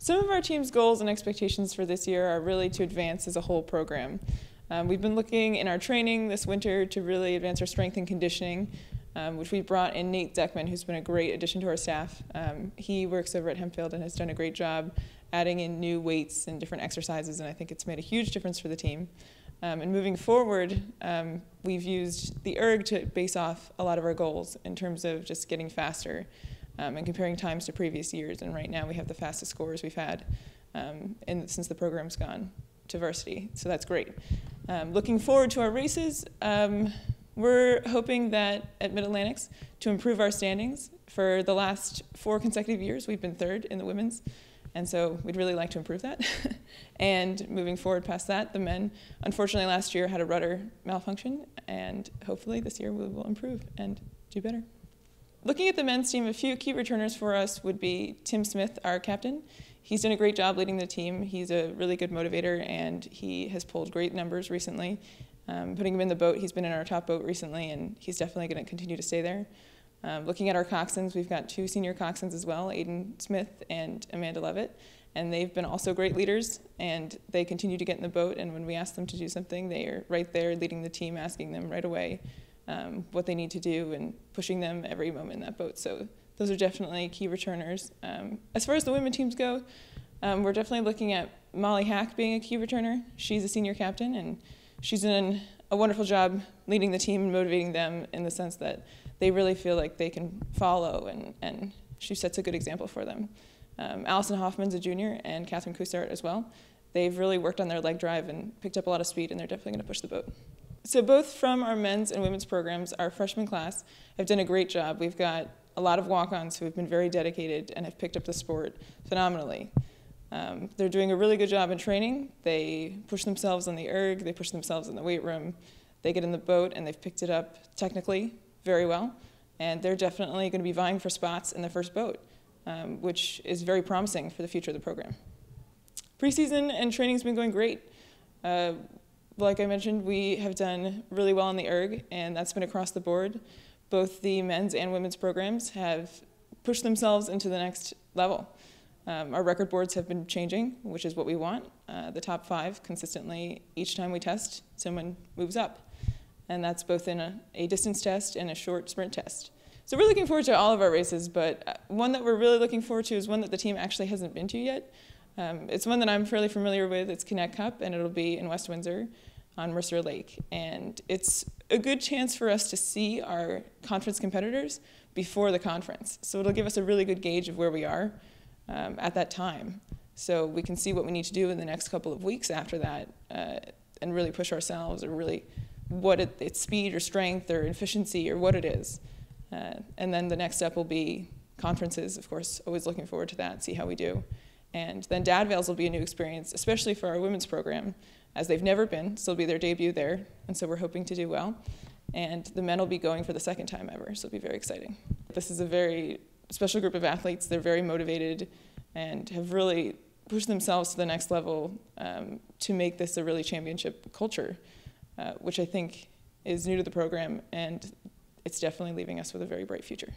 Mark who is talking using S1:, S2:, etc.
S1: Some of our team's goals and expectations for this year are really to advance as a whole program. We've been looking in our training this winter to really advance our strength and conditioning, which we brought in Nate Zeckman, who's been a great addition to our staff. He works over at Hempfield and has done a great job adding in new weights and different exercises, and I think it's made a huge difference for the team. And moving forward, we've used the ERG to base off a lot of our goals in terms of just getting faster and comparing times to previous years. And right now we have the fastest scores we've had since the program's gone to varsity, so that's great. Looking forward to our races, we're hoping that at Mid-Atlantics to improve our standings. For the last 4 consecutive years, we've been 3rd in the women's, and so we'd really like to improve that. And moving forward past that, the men, unfortunately last year had a rudder malfunction, and hopefully this year we will improve and do better. Looking at the men's team, a few key returners for us would be Tim Smith, our captain. He's done a great job leading the team. He's a really good motivator, and he has pulled great numbers recently. Putting him in the boat, he's been in our top boat recently, and he's definitely going to continue to stay there. Looking at our coxswains, we've got 2 senior coxswains as well, Aiden Smith and Amanda Levitt, and they've been also great leaders, and they continue to get in the boat, and when we ask them to do something, they are right there leading the team, asking them right away what they need to do and pushing them every moment in that boat. So those are definitely key returners. As far as the women teams go, we're definitely looking at Molly Hack being a key returner. She's a senior captain, and she's done a wonderful job leading the team and motivating them in the sense that they really feel like they can follow, and she sets a good example for them. Allison Hoffman's a junior, and Catherine Coussart as well. They've really worked on their leg drive and picked up a lot of speed, and they're definitely going to push the boat. So both from our men's and women's programs, our freshman class have done a great job. We've got a lot of walk-ons who have been very dedicated and have picked up the sport phenomenally. They're doing a really good job in training. They push themselves on the ERG, they push themselves in the weight room, they get in the boat, and they've picked it up technically very well. And they're definitely going to be vying for spots in the first boat, which is very promising for the future of the program. Preseason and training's been going great. Like I mentioned, we have done really well on the ERG, and that's been across the board. Both the men's and women's programs have pushed themselves into the next level. Our record boards have been changing, which is what we want. The top 5 consistently, each time we test, someone moves up. And that's both in a distance test and a short sprint test. So we're looking forward to all of our races, but one that we're really looking forward to is one that the team actually hasn't been to yet. It's one that I'm fairly familiar with. It's Connect Cup, and it'll be in West Windsor on Mercer Lake. And it's a good chance for us to see our conference competitors before the conference. So it'll give us a really good gauge of where we are at that time. So we can see what we need to do in the next couple of weeks after that and really push ourselves, or really what it's speed or strength or efficiency or what it is. And then the next step will be conferences, of course, always looking forward to that, see how we do. And then Dad Vales will be a new experience, especially for our women's program, as they've never been, so it'll be their debut there, and so we're hoping to do well. And the men will be going for the 2nd time ever, so it'll be very exciting. This is a very special group of athletes. They're very motivated and have really pushed themselves to the next level to make this a really championship culture, which I think is new to the program, and it's definitely leaving us with a very bright future.